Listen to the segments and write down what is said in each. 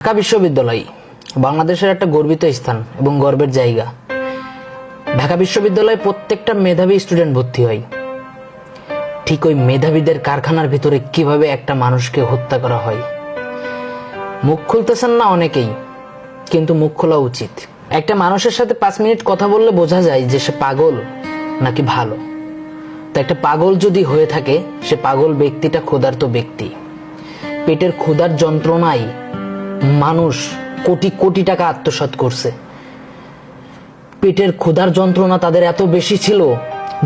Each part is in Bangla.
ঢাকা বিশ্ববিদ্যালয় বাংলাদেশের একটা গর্বিত স্থান এবং গর্বের জায়গা। ঢাকা বিশ্ববিদ্যালয়ে প্রত্যেকটা মেধাবী স্টুডেন্ট ভর্তি হয়। ঠিক ওই মেধাবীদের কারখানার ভিতরে কিভাবে একটা মানুষকে হত্যা করা হয়। মুখ খুলতেছেন না অনেকেই, কিন্তু মুখ খোলা উচিত। একটা মানুষের সাথে 5 মিনিট কথা বললে বোঝা যায় যে সে পাগল নাকি ভালো। তো একটা পাগল যদি হয়ে থাকে, সে পাগল ব্যক্তিটা ক্ষুধার্ত ব্যক্তি। পেটের ক্ষুধার যন্ত্রণায় মানুষ কোটি কোটি টাকা আত্মসাৎ করছে। পেটের ক্ষুধার যন্ত্রণা তাদের এত বেশি ছিল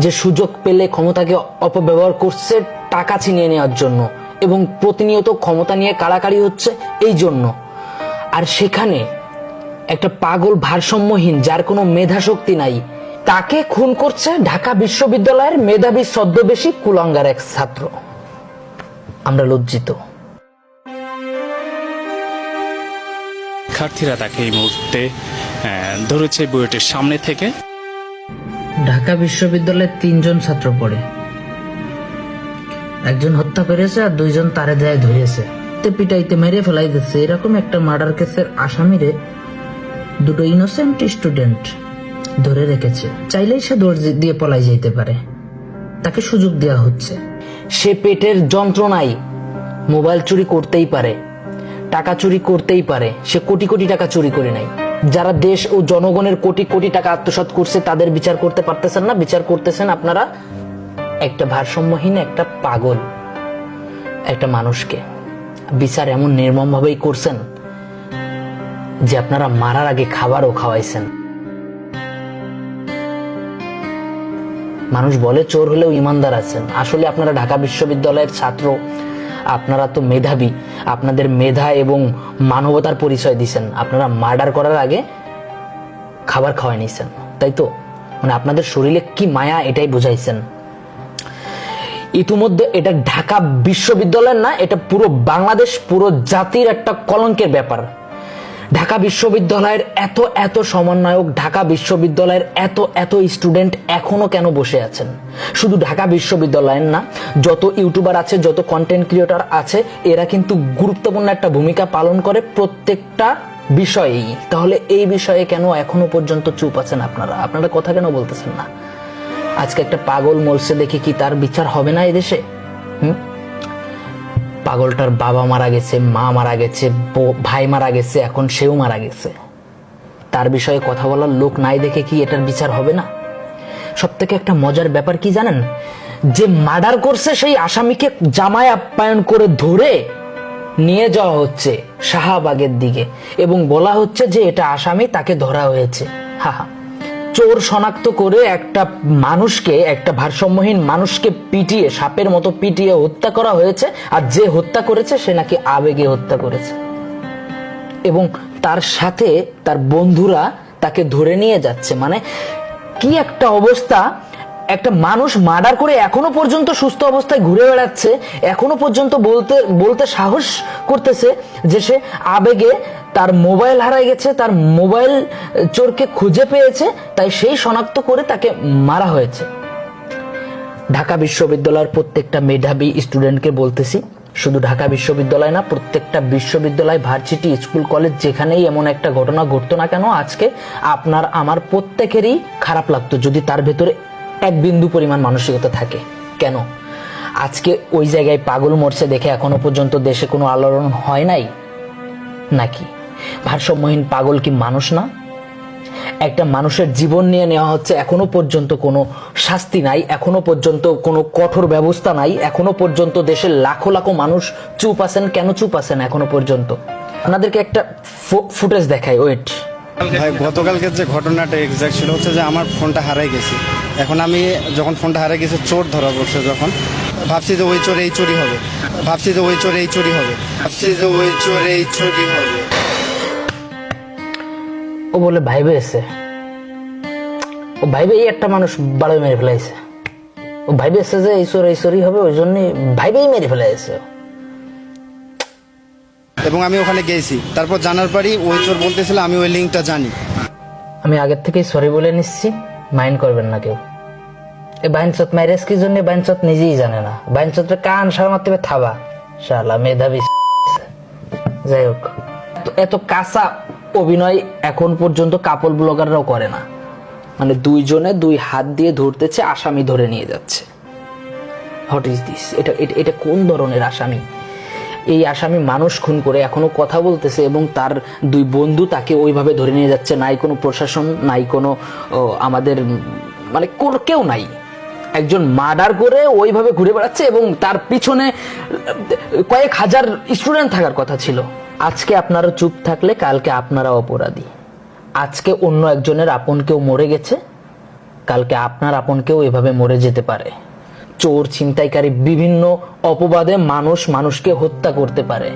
যে সুযোগ পেলে ক্ষমতাকে অপব্যবহার করছে টাকা ছিনিয়ে নেওয়ার জন্য, এবং প্রতিনিয়ত ক্ষমতা নিয়ে কাড়াকাড়ি হচ্ছে এই জন্য। আর সেখানে একটা পাগল ভারসাম্যহীন, যার কোনো মেধা শক্তি নাই, তাকে খুন করছে ঢাকা বিশ্ববিদ্যালয়ের মেধাবী ছদ্মবেশী কুলাঙ্গার এক ছাত্র। আমরা লজ্জিত। শিক্ষার্থীরা তাকে এই মুহূর্তে ধরেছে বুয়েটের সামনে থেকে। ঢাকা বিশ্ববিদ্যালয়ে 3 জন ছাত্র পড়ে, একজন হত্যা করেছে আর 2 জন তারে দেয় ধরেছে, পিটাইতে মেরে ফেলাই দিচ্ছে। এরকম একটা মার্ডার কেসের আসামিরে 2 ইনোসেন্ট স্টুডেন্ট ধরে রেখেছে। চাইলেই সে দৌড় দিয়ে পলাই যেতে পারে, তাকে সুযোগ দেওয়া হচ্ছে। সে পেটের যন্ত্রণায় মোবাইল চুরি করতেই পারে, টাকা চুরি করতেই পারে। সে কোটি কোটি টাকা চুরি করে নাই। যারা দেশ ও জনগণের কোটি কোটি টাকা আত্মসাৎ করছে তাদের বিচার করতে পারতেছেন না। বিচার করতেছেন আপনারা একটা ভারসাম্যহীন, একটা পাগল একটা মানুষকে। বিচার এমন নির্মম ভাবেই করছেন যে আপনারা মারার আগে খাবারও খাওয়াইছেন। মানুষ বলে চোর হলেও ইমানদার আছেন। আসলে আপনারা ঢাকা বিশ্ববিদ্যালয়ের ছাত্র, আপনারা তো মেধাবী, আপনাদের মেধা এবং মানবতার পরিচয় দিচ্ছেন। আপনারা মার্ডার করার আগে খাবার খাওয়াই নিছেন, তাই তো? মানে আপনাদের শরীরে কি মায়া, এটাই বুঝাইছেন। ইতিমধ্যে এটা ঢাকা বিশ্ববিদ্যালয়ের না, এটা পুরো বাংলাদেশ, পুরো জাতির একটা কলঙ্কের ব্যাপার। ঢাকা বিশ্ববিদ্যালয়ের এত এত সমন্বয়ক, ঢাকা বিশ্ববিদ্যালয়ের এত এত স্টুডেন্ট এখনো কেন বসে আছেন? শুধু ঢাকা বিশ্ববিদ্যালয়ের না, যত ইউটিউবার আছে, যত কন্টেন্ট ক্রিয়েটর আছে, এরা কিন্তু গুরুত্বপূর্ণ একটা ভূমিকা পালন করে প্রত্যেকটা বিষয়েই। তাহলে এই বিষয়ে কেন এখনো পর্যন্ত চুপ আছেন আপনারা? আপনারা কথা কেন বলতেছেন না? আজকে একটা পাগল মরছে দেখে কি তার বিচার হবে না এদেশে? পাগলটার বাবা মারা গেছে, মা মারা গেছে, ভাই মারা গেছে, এখন সেও মারা গেছে। তার বিষয়ে কথা বলার লোক নাই দেখে কি এটার বিচার হবে না? সব থেকে একটা মজার ব্যাপার কি জানেন? যে মার্ডার করছে সেই আসামিকে জামায় আপ্যায়ন করে ধরে নিয়ে যাওয়া হচ্ছে শাহবাগের দিকে, এবং বলা হচ্ছে যে এটা আসামি, তাকে ধরা হয়েছে। হা হা, চোর শনাক্ত করে একটা মানুষকে, একটা ভারসাম্যহীন মানুষকে পিটিয়ে, সাপের মতো পিটিয়ে হত্যা করা হয়েছে। আর যে হত্যা করেছে সে নাকি আবেগে হত্যা করেছে, এবং তার সাথে তার বন্ধুরা তাকে ধরে নিয়ে যাচ্ছে। মানে কি একটা অবস্থা! একটা মানুষ মার্ডার করে এখনো পর্যন্ত সুস্থ অবস্থায় ঘুরে বেড়াচ্ছে, এখনো পর্যন্ত বলতে সাহস করতেছে যে সে আবেগে তার মোবাইল হারাই গেছে, তার মোবাইল চোরকে খুঁজে পেয়েছে, তাই সেই শনাক্ত করে তাকে মারা হয়েছে। ঢাকা বিশ্ববিদ্যালয়ের প্রত্যেকটা মেধাবী স্টুডেন্টকে বলতেছি, শুধু ঢাকা বিশ্ববিদ্যালয় না, প্রত্যেকটা বিশ্ববিদ্যালয়, ভার্সিটি, স্কুল, কলেজ, যেখানেই এমন একটা ঘটনা ঘটতো না কেন, আজকে আপনার আমার প্রত্যেকেরই খারাপ লাগতো যদি তার ভেতরে 1 বিন্দু পরিমাণ মানসিকতা থাকে। কেন আজকে ওই জায়গায় পাগল মরছে দেখে এখনো পর্যন্ত দেশে কোনো আলোড়ন হয় নাই নাকি? ভারসাম্যহীন পাগল কি মানুষ না? একটা মানুষের জীবন নিয়ে নেওয়া হচ্ছে, এখনো পর্যন্ত কোনো শাস্তি নাই, এখনো পর্যন্ত কোনো কঠোর ব্যবস্থা নাই, এখনো পর্যন্ত দেশের লাখো লাখো মানুষ চুপ আছেন। কেন চুপ আছেন এখনো পর্যন্ত? আপনাদেরকে একটা ফুটেজ দেখাই, ওয়েট। ভাই, গতকালকে যে ঘটনাটা এক্সাক্ট ছিল হচ্ছে যে আমার ফোনটা হারাই গেছে। এখন আমি যখন ফোনটা হারাই গেছে, চোর ধরা পড়ছে, যখন ভাবছি যে ওই চোর এই চুরি হবে, ভাবছি যে ওই চোর এই চুরি হবে, ভাবছি যে ওই চোর এই চুরি হবে। ও বলে ভাইবে এসে, ও ভাইবে এই একটা মানুষ বাড়ি মেরে ফেলাইছে। ও ভাইবে এসে যে এই চোরই হবে, ওই জন্য ভাইবেই মেরে ফেলাইছে। এবং আমি ওখানে গেছি, তারপর জানার পরই ওই চোর বলতেছিল আমি ওই লিঙ্কটা জানি। আমি আগের থেকেই সরি বলে নিচ্ছি, মাইন্ড করবেন না কেউ। এই বাইনচত ম্যারেজ কি জন্য বাইনচত নিজেই জানে না। বাইনচতের কান সার মারতে থাবা, শালা মেধাবী। যাই হোক, এত কাঁচা অভিনয় এখন পর্যন্ত কাপল ব্লগাররাও করে না। মানে দুইজনে দুই হাত দিয়ে ধরতেছে, আসামি ধরে নিয়ে যাচ্ছে। What is this? এটা কোন ধরনের আসামি? এই আসামি মানুষ খুন করে এখনো কথা বলতেছে এবং তার দুই বন্ধু তাকে ওইভাবে ধরে নিয়ে যাচ্ছে। নাই কোনো প্রশাসন, নাই কোনো আমাদের মানে কোনো কেউ নাই। একজন মার্ডার করে ওইভাবে ঘুরে বেড়াচ্ছে এবং তার পিছনে কয়েক হাজার স্টুডেন্ট থাকার কথা ছিল। আজকে আপনারা চুপ থাকলে কালকে আপনারা অপরাধী। আজকে অন্য একজনের আপন কেউ মরে গেছে, কালকে আপনার আপন কেউ এভাবে মরে যেতে পারে। চোর, ছিনতাইকারী, বিভিন্ন অপবাদে মানুষকে হত্যা করতে পারে।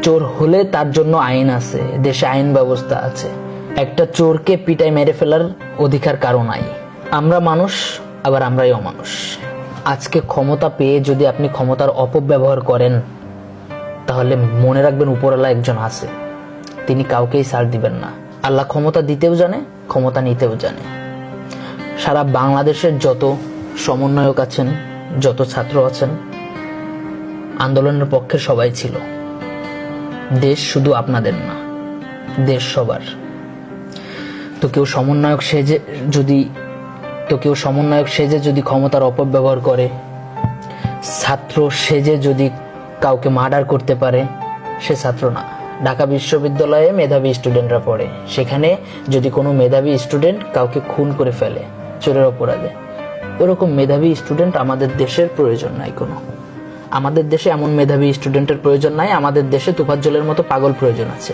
চোর হলে তার জন্য আইন আছে, দেশে আইন ব্যবস্থা আছে। একটা চোরকে পিটাই মেরে ফেলার অধিকার কারো নাই। আমরা মানুষ, আবার আমরাই অমানুষ। আজকে ক্ষমতা পেয়ে যদি আপনি ক্ষমতার অপব্যবহার করেন, তাহলে মনে রাখবেন উপরওয়ালা একজন আছে, তিনি কাউকেই ছাড় দিবেন না। আল্লাহ ক্ষমতা দিতেও জানে, ক্ষমতা নিতেও জানে। সারা বাংলাদেশের যত সমন্বয়ক আছেন, যত ছাত্র আছেন, আন্দোলনের পক্ষে সবাই ছিল। দেশ শুধু আপনাদের না, দেশ সবার। তো কেউ সমন্বয়ক সেজে যদি ক্ষমতার অপব্যবহার করে, ছাত্র সেজে যদি কাউকে মার্ডার করতে পারে, সে ছাত্র না। ঢাকা বিশ্ববিদ্যালয়ে মেধাবী স্টুডেন্টরা পড়ে, সেখানে যদি কোনো মেধাবী স্টুডেন্ট কাউকে খুন করে ফেলে চোরের অপরাধে, ওরকম মেধাবী স্টুডেন্ট আমাদের দেশের প্রয়োজন নাই কোনো। আমাদের দেশে এমন মেধাবী স্টুডেন্টের প্রয়োজন নাই, আমাদের দেশে তোফাজ্জলের মতো পাগল প্রয়োজন আছে।